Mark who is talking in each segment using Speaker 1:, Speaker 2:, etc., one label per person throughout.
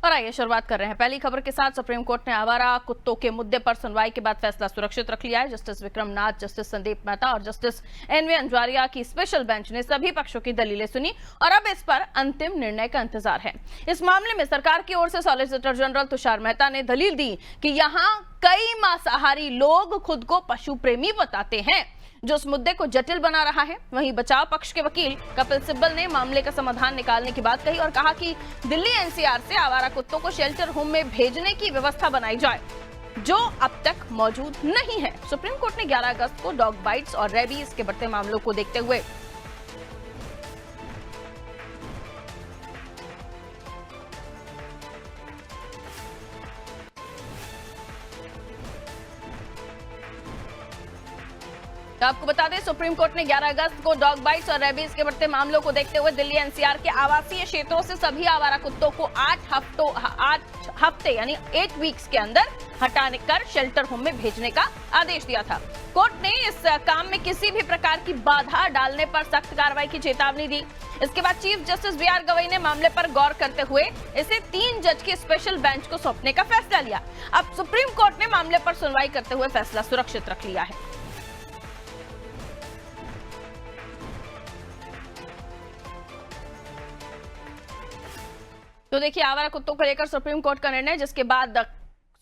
Speaker 1: पर आइए शुरुआत कर रहे हैं पहली खबर के साथ। सुप्रीम कोर्ट ने आवारा कुत्तों के मुद्दे पर सुनवाई के बाद फैसला सुरक्षित रख लिया है। जस्टिस विक्रम नाथ, जस्टिस संदीप मेहता और जस्टिस एनवी अंजारिया की स्पेशल बेंच ने सभी पक्षों की दलीलें सुनी और अब इस पर अंतिम निर्णय का इंतजार है। इस मामले में सरकार की ओर से सॉलिसिटर जनरल तुषार मेहता ने दलील दी कि यहाँ कई मांसाहारी लोग खुद को पशु प्रेमी बताते हैं, जो इस मुद्दे को जटिल बना रहा है। वहीं बचाव पक्ष के वकील कपिल सिब्बल ने मामले का समाधान निकालने की बात कही और कहा कि दिल्ली एनसीआर से आवारा कुत्तों को शेल्टर होम में भेजने की व्यवस्था बनाई जाए, जो अब तक मौजूद नहीं है। सुप्रीम कोर्ट ने 11 अगस्त को डॉग बाइट्स और रेबीज के बढ़ते मामलों को देखते हुए तो आपको बता दें, सुप्रीम कोर्ट ने 11 अगस्त को डॉग बाइट्स और रेबीज के बढ़ते मामलों को देखते हुए दिल्ली एनसीआर के आवासीय क्षेत्रों से सभी आवारा कुत्तों को 8 हफ्ते यानी 8 वीक्स के अंदर हटाने कर शेल्टर होम में भेजने का आदेश दिया था। कोर्ट ने इस काम में किसी भी प्रकार की बाधा डालने पर सख्त कार्रवाई की चेतावनी दी। इसके बाद चीफ जस्टिस बीआर गवई ने मामले पर गौर करते हुए इसे 3 जज की स्पेशल बेंच को सौंपने का फैसला लिया। अब सुप्रीम कोर्ट ने मामले पर सुनवाई करते हुए फैसला सुरक्षित रख लिया है। तो देखिए, आवारा कुत्तों को लेकर सुप्रीम कोर्ट का निर्णय, जिसके बाद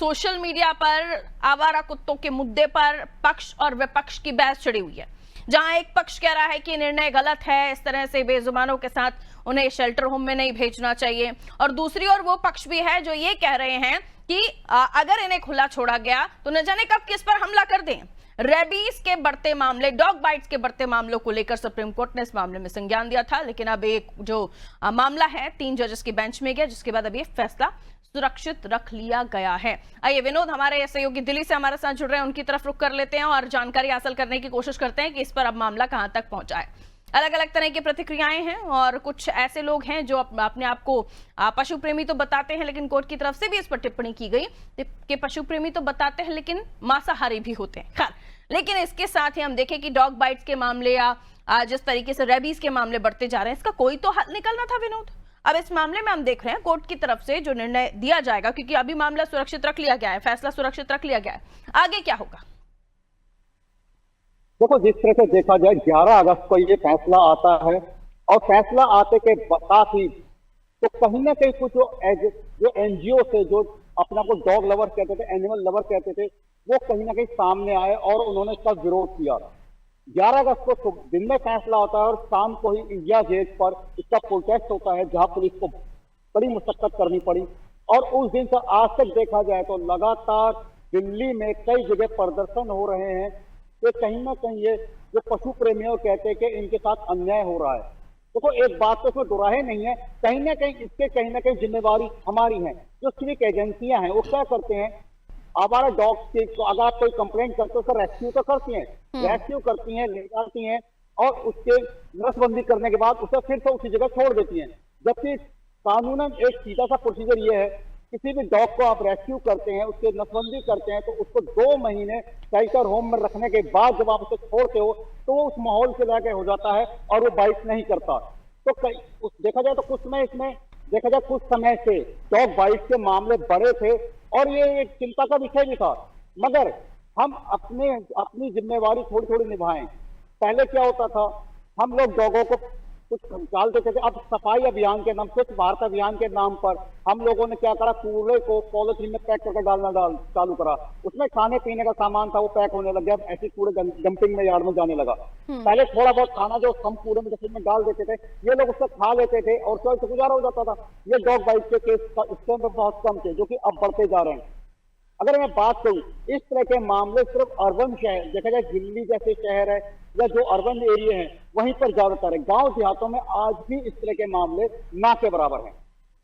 Speaker 1: सोशल मीडिया पर आवारा कुत्तों के मुद्दे पर पक्ष और विपक्ष की बहस छिड़ी हुई है। जहां एक पक्ष कह रहा है कि निर्णय गलत है, इस तरह से बेजुबानों के साथ उन्हें शेल्टर होम में नहीं भेजना चाहिए, और दूसरी ओर वो पक्ष भी है जो ये कह रहे हैं कि अगर इन्हें खुला छोड़ा गया तो न जाने कब किस पर हमला कर दें। रेबीज के बढ़ते मामले, डॉग बाइट्स के बढ़ते मामलों को लेकर सुप्रीम कोर्ट ने इस मामले में संज्ञान दिया था, लेकिन अब एक जो मामला है 3 जजेस की बेंच में गया, जिसके बाद अब ये फैसला सुरक्षित रख लिया गया है। आइए विनोद, हमारे सहयोगी दिल्ली से हमारे साथ जुड़ रहे हैं, उनकी तरफ रुख कर लेते हैं और जानकारी हासिल करने की कोशिश करते हैं कि इस पर अब मामला कहां तक पहुंचा है। अलग अलग तरह की प्रतिक्रियाएं हैं और कुछ ऐसे लोग हैं जो अपने आप को पशु प्रेमी तो बताते हैं, लेकिन कोर्ट की तरफ से भी इस पर टिप्पणी की गई कि पशु प्रेमी तो बताते हैं लेकिन मांसाहारी भी होते हैं। खैर, लेकिन इसके साथ ही हम देखें कि डॉग बाइट्स के मामले या जिस तरीके से रेबीज के मामले बढ़ते जा रहे हैं, इसका कोई तो हल निकलना था विनोद। अब इस मामले में हम देख रहे हैं कोर्ट की तरफ से जो निर्णय दिया जाएगा, क्योंकि अभी मामला सुरक्षित रख लिया गया है, फैसला सुरक्षित रख लिया गया है, आगे क्या होगा?
Speaker 2: देखो, जिस तरह से देखा जाए 11 अगस्त को ये फैसला आता है और फैसला आते के साथ ही तो कहीं ना कहीं कुछ जो एनजीओ से जो अपना को डॉग लवर कहते थे, एनिमल लवर कहते थे, वो कहीं ना कहीं सामने आए और उन्होंने इसका विरोध किया। 11 अगस्त को दिन में फैसला होता है और शाम को ही इंडिया गेट पर इसका प्रोटेस्ट होता है, जहां पुलिस को बड़ी मुशक्कत करनी पड़ी। और उस दिन से आज तक देखा जाए तो लगातार दिल्ली में कई जगह प्रदर्शन हो रहे हैं कि कहीं ना कहीं ये जो पशु प्रेमियों कहते हैं कि इनके साथ अन्याय हो रहा है। देखो, एक बात तो इसमें दुराहे नहीं है, कहीं ना कहीं इसके कहीं ना कहीं जिम्मेवारी हमारी है। जो सिविक एजेंसियां हैं वो क्या करते हैं, आवारा डॉग की तो अगर आप कोई कंप्लेंट करते हो तो रेस्क्यू तो करती हैं, रेस्क्यू करती हैं, ले जाती हैं और उसके नसबंदी करने के बाद उसे फिर से उसी जगह छोड़ देती हैं। जबकि कानूनन एक सीधा सा प्रोसीजर ये है, किसी भी डॉग को आप रेस्क्यू करते हैं, उसके नसबंदी करते हैं, तो उसको 2 महीने शेल्टर होम में रखने के बाद जब आप उसे छोड़ते हो तो वो उस माहौल से लाके हो जाता है और वो बाइट नहीं करता। तो देखा जाए तो कुछ समय से डॉग बाइट के मामले बढ़े थे और ये एक चिंता का विषय भी था, मगर हम अपनी जिम्मेवारी थोड़ी थोड़ी निभाएं। पहले क्या होता था, हम लोग डॉगों को कुछ डाल देते थे। अब सफाई अभियान के नाम, स्वच्छ भारत अभियान के नाम पर हम लोगों ने क्या करा, कूड़े को पॉलिथीन में पैक करके डालना चालू करा। उसमें खाने पीने का सामान था वो पैक होने लग गया, ऐसे कूड़े डंपिंग में यार्ड में जाने लगा। पहले थोड़ा बहुत खाना जो कम कूड़े में डस्टबिन में डाल देते थे, ये लोग उससे खा लेते थे और उससे गुजारा हो जाता था। ये डॉग बाइट के केस इस टाइम पर बहुत कम थे, जो कि अब बढ़ते जा रहे हैं। अगर मैं बात करूं, इस तरह के मामले सिर्फ अर्बन शहर, देखा जाए दिल्ली जैसे शहर है या जो अर्बन एरिया है वहीं पर ज्यादातर है। गांव देहातों में आज भी इस तरह के मामले ना के बराबर हैं।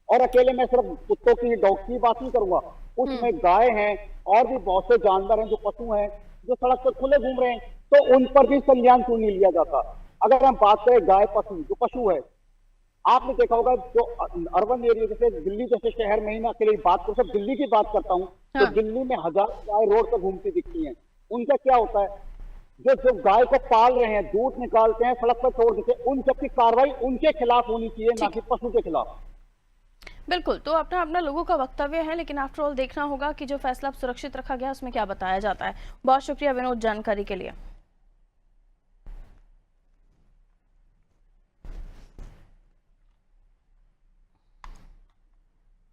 Speaker 2: और अकेले मैं सिर्फ कुत्तों की, डॉग की बात नहीं करूंगा, उसमें गाय हैं और भी बहुत से जानवर हैं, जो पशु हैं, जो सड़क पर खुले घूम रहे हैं, तो उन पर भी संज्ञान क्यों नहीं लिया जाता? अगर हम बात करें गाय पशु, जो पशु है, आपने देखा होगा जो अर्बन एरिया जैसे दिल्ली जैसे शहर में ही मैं अकेले बात करूं, सिर्फ दिल्ली की बात करता हूं, तो दिल्ली में 1000 गाय रोड पर घूमती दिखती हैं। उनका क्या होता है, जो गाय को पाल रहे हैं, दूध निकालते हैं, सड़क पर छोड़ देते हैं, उन सबकी कार्रवाई उनके खिलाफ होनी चाहिए, ना कि पशु के खिलाफ।
Speaker 1: बिल्कुल, तो अपना अपना लोगों का वक्तव्य है, लेकिन आफ्टर ऑल देखना होगा कि जो फैसला अब सुरक्षित रखा गया उसमें क्या बताया जाता है। बहुत शुक्रिया विनोद जानकारी के लिए।